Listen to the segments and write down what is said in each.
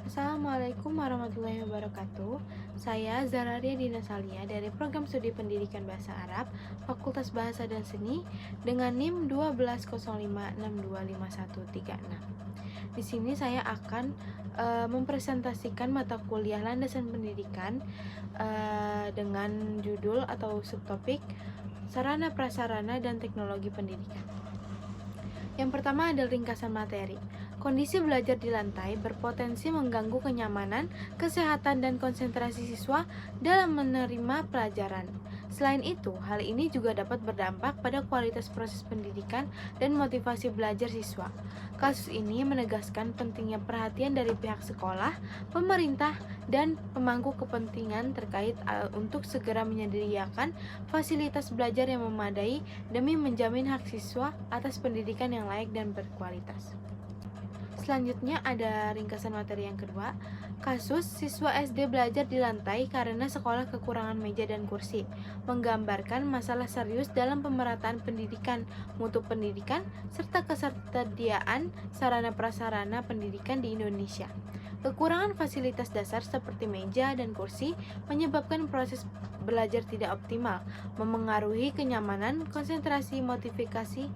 Assalamualaikum warahmatullahi wabarakatuh. Saya Zararia Dinasalia dari Program Studi Pendidikan Bahasa Arab, Fakultas Bahasa dan Seni dengan NIM 1205625136. Di sini saya akan mempresentasikan mata kuliah landasan pendidikan dengan judul atau subtopik Sarana Prasarana dan Teknologi Pendidikan. Yang pertama adalah ringkasan materi. Kondisi belajar di lantai berpotensi mengganggu kenyamanan, kesehatan, dan konsentrasi siswa dalam menerima pelajaran. Selain itu, hal ini juga dapat berdampak pada kualitas proses pendidikan dan motivasi belajar siswa. Kasus ini menegaskan pentingnya perhatian dari pihak sekolah, pemerintah, dan pemangku kepentingan terkait untuk segera menyediakan fasilitas belajar yang memadai demi menjamin hak siswa atas pendidikan yang layak dan berkualitas. Selanjutnya ada ringkasan materi yang kedua, kasus siswa SD belajar di lantai karena sekolah kekurangan meja dan kursi, menggambarkan masalah serius dalam pemerataan pendidikan, mutu pendidikan, serta ketersediaan sarana prasarana pendidikan di Indonesia. Kekurangan fasilitas dasar seperti meja dan kursi menyebabkan proses belajar tidak optimal, memengaruhi kenyamanan, konsentrasi, motivasi,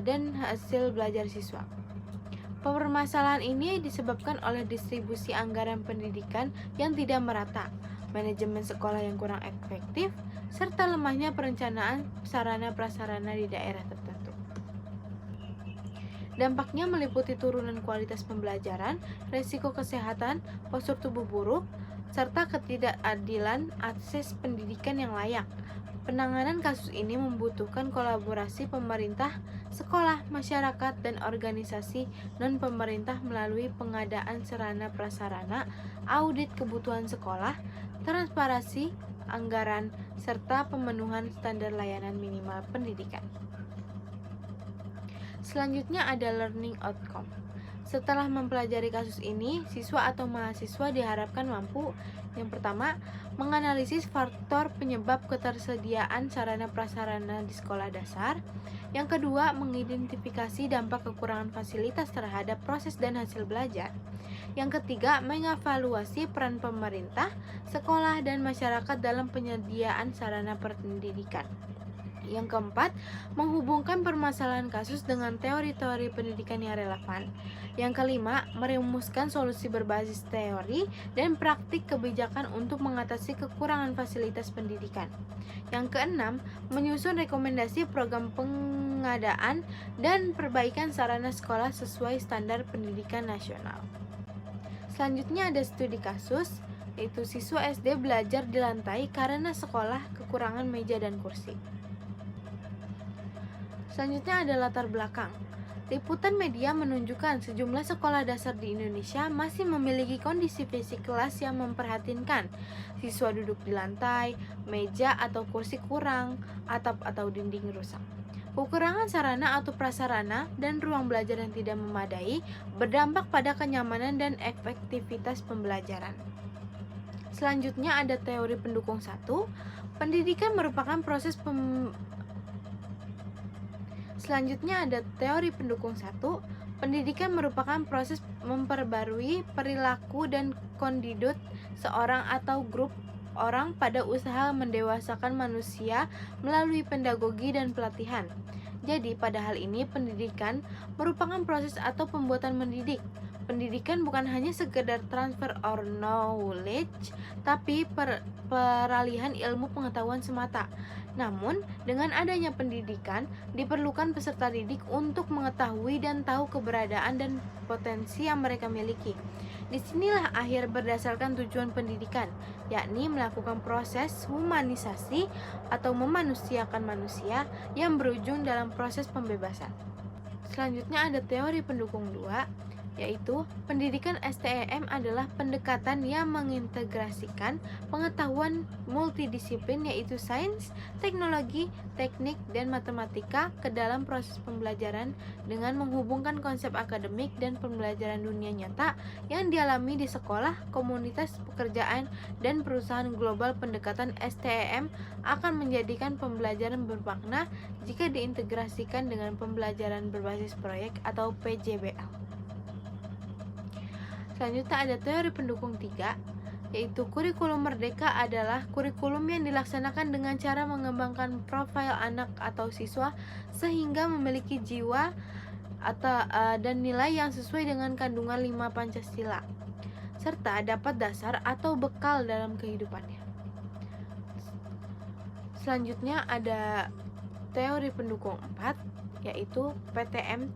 dan hasil belajar siswa. Permasalahan ini disebabkan oleh distribusi anggaran pendidikan yang tidak merata, manajemen sekolah yang kurang efektif, serta lemahnya perencanaan sarana prasarana di daerah tertentu. Dampaknya meliputi turunan kualitas pembelajaran, resiko kesehatan, postur tubuh buruk, serta ketidakadilan akses pendidikan yang layak. Penanganan kasus ini membutuhkan kolaborasi pemerintah, sekolah, masyarakat, dan organisasi non-pemerintah melalui pengadaan sarana prasarana, audit kebutuhan sekolah, transparansi anggaran, serta pemenuhan standar layanan minimal pendidikan. Selanjutnya ada learning outcome. Setelah mempelajari kasus ini, siswa atau mahasiswa diharapkan mampu: yang pertama, menganalisis faktor penyebab ketersediaan sarana prasarana di sekolah dasar. Yang kedua, mengidentifikasi dampak kekurangan fasilitas terhadap proses dan hasil belajar. Yang ketiga, mengevaluasi peran pemerintah, sekolah, dan masyarakat dalam penyediaan sarana pendidikan. Yang keempat, menghubungkan permasalahan kasus dengan teori-teori pendidikan yang relevan. Yang kelima, merumuskan solusi berbasis teori dan praktik kebijakan untuk mengatasi kekurangan fasilitas pendidikan. Yang keenam, menyusun rekomendasi program pengadaan dan perbaikan sarana sekolah sesuai standar pendidikan nasional. Selanjutnya ada studi kasus, yaitu siswa SD belajar di lantai karena sekolah kekurangan meja dan kursi. Selanjutnya ada latar belakang. Liputan media menunjukkan sejumlah sekolah dasar di Indonesia masih memiliki kondisi fisik kelas yang memprihatinkan. Siswa duduk di lantai, meja atau kursi kurang, atap atau dinding rusak. Kekurangan sarana atau prasarana dan ruang belajar yang tidak memadai berdampak pada kenyamanan dan efektivitas pembelajaran. Selanjutnya ada teori pendukung 1. Pendidikan merupakan proses Selanjutnya ada teori pendukung 1. Pendidikan merupakan proses memperbarui perilaku dan kondidut seorang atau grup orang pada usaha mendewasakan manusia melalui pedagogi dan pelatihan. Jadi, pada hal ini pendidikan merupakan proses atau pembuatan mendidik. Pendidikan bukan hanya sekedar transfer or knowledge, tapi peralihan ilmu pengetahuan semata. Namun, dengan adanya pendidikan, diperlukan peserta didik untuk mengetahui dan tahu keberadaan dan potensi yang mereka miliki. Disinilah akhir berdasarkan tujuan pendidikan, yakni melakukan proses humanisasi atau memanusiakan manusia yang berujung dalam proses pembebasan. Selanjutnya ada teori pendukung 2, yaitu pendidikan STEM adalah pendekatan yang mengintegrasikan pengetahuan multidisiplin yaitu sains, teknologi, teknik, dan matematika ke dalam proses pembelajaran dengan menghubungkan konsep akademik dan pembelajaran dunia nyata yang dialami di sekolah, komunitas, pekerjaan, dan perusahaan global. Pendekatan STEM akan menjadikan pembelajaran bermakna jika diintegrasikan dengan pembelajaran berbasis proyek atau PJBL. Selanjutnya ada teori pendukung 3, yaitu kurikulum merdeka adalah kurikulum yang dilaksanakan dengan cara mengembangkan profil anak atau siswa sehingga memiliki jiwa dan nilai yang sesuai dengan kandungan 5 Pancasila serta dapat dasar atau bekal dalam kehidupannya. Selanjutnya ada teori pendukung 4, yaitu PTM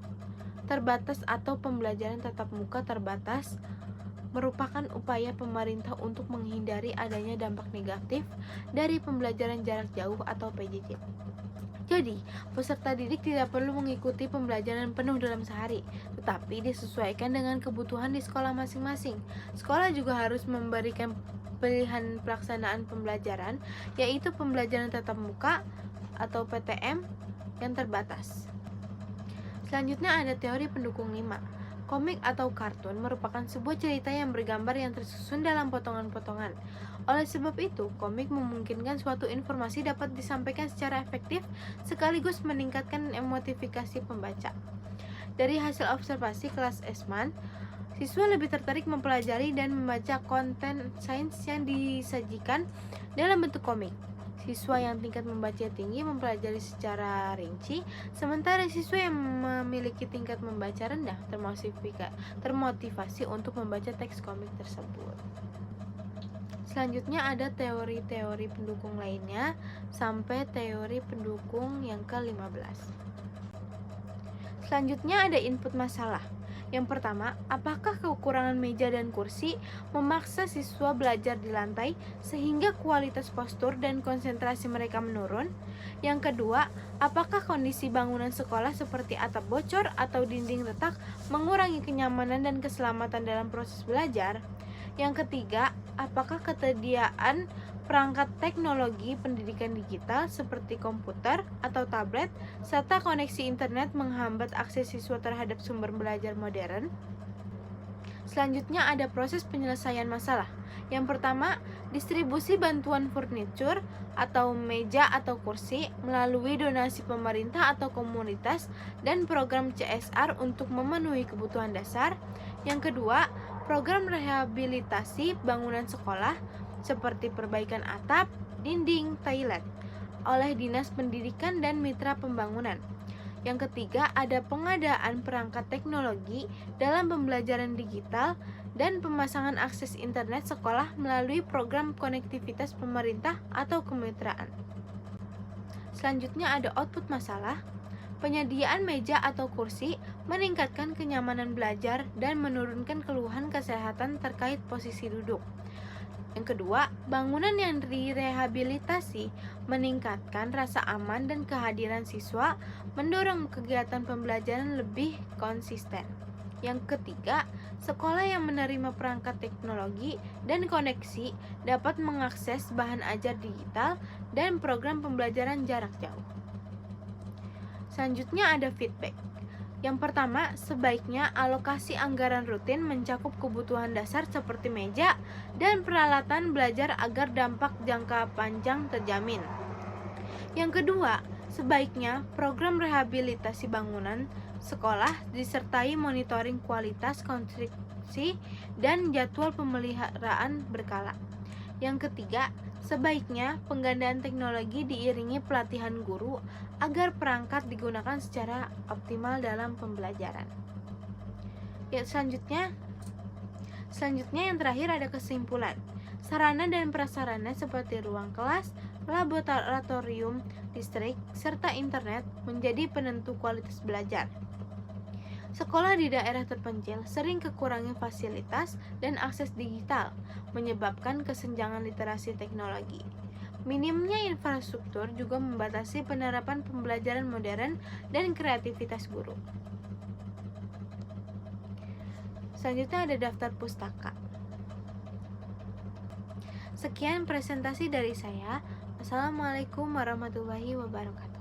terbatas atau pembelajaran tatap muka terbatas merupakan upaya pemerintah untuk menghindari adanya dampak negatif dari pembelajaran jarak jauh atau PJJ. Jadi, peserta didik tidak perlu mengikuti pembelajaran penuh dalam sehari, tetapi disesuaikan dengan kebutuhan di sekolah masing-masing. Sekolah juga harus memberikan pilihan pelaksanaan pembelajaran, yaitu pembelajaran tatap muka atau PTM yang terbatas. Selanjutnya ada teori pendukung 5. Komik atau kartun merupakan sebuah cerita yang bergambar yang tersusun dalam potongan-potongan. Oleh sebab itu, komik memungkinkan suatu informasi dapat disampaikan secara efektif sekaligus meningkatkan emotivitas pembaca. Dari hasil observasi kelas Esman, siswa lebih tertarik mempelajari dan membaca konten sains yang disajikan dalam bentuk komik. Siswa yang tingkat membaca tinggi mempelajari secara rinci, sementara siswa yang memiliki tingkat membaca rendah termotivasi untuk membaca teks komik tersebut. Selanjutnya ada teori-teori pendukung lainnya sampai teori pendukung yang ke-15. Selanjutnya ada input masalah. Yang pertama, apakah kekurangan meja dan kursi memaksa siswa belajar di lantai sehingga kualitas postur dan konsentrasi mereka menurun? Yang kedua, apakah kondisi bangunan sekolah seperti atap bocor atau dinding retak mengurangi kenyamanan dan keselamatan dalam proses belajar? Yang ketiga, apakah ketersediaan perangkat teknologi pendidikan digital seperti komputer atau tablet serta koneksi internet menghambat akses siswa terhadap sumber belajar modern? Selanjutnya ada proses penyelesaian masalah. Yang pertama, distribusi bantuan furnitur atau meja atau kursi melalui donasi pemerintah atau komunitas dan program CSR untuk memenuhi kebutuhan dasar. Yang kedua, program rehabilitasi bangunan sekolah seperti perbaikan atap, dinding, toilet oleh Dinas Pendidikan dan Mitra Pembangunan. Yang ketiga, ada pengadaan perangkat teknologi dalam pembelajaran digital dan pemasangan akses internet sekolah melalui program konektivitas pemerintah atau kemitraan. Selanjutnya ada output masalah. Penyediaan meja atau kursi meningkatkan kenyamanan belajar dan menurunkan keluhan kesehatan terkait posisi duduk. Yang kedua, bangunan yang direhabilitasi meningkatkan rasa aman dan kehadiran siswa, mendorong kegiatan pembelajaran lebih konsisten. Yang ketiga, sekolah yang menerima perangkat teknologi dan koneksi dapat mengakses bahan ajar digital dan program pembelajaran jarak jauh. Selanjutnya ada feedback. Yang pertama, sebaiknya alokasi anggaran rutin mencakup kebutuhan dasar seperti meja dan peralatan belajar agar dampak jangka panjang terjamin. Yang kedua, sebaiknya program rehabilitasi bangunan sekolah disertai monitoring kualitas konstruksi dan jadwal pemeliharaan berkala. Yang ketiga, sebaiknya penggandaan teknologi diiringi pelatihan guru agar perangkat digunakan secara optimal dalam pembelajaran. Selanjutnya yang terakhir ada kesimpulan. Sarana dan prasarana seperti ruang kelas, laboratorium, listrik, serta internet menjadi penentu kualitas belajar. Sekolah di daerah terpencil sering kekurangan fasilitas dan akses digital, menyebabkan kesenjangan literasi teknologi. Minimnya infrastruktur juga membatasi penerapan pembelajaran modern dan kreativitas guru. Selanjutnya ada daftar pustaka. Sekian presentasi dari saya. Assalamualaikum warahmatullahi wabarakatuh.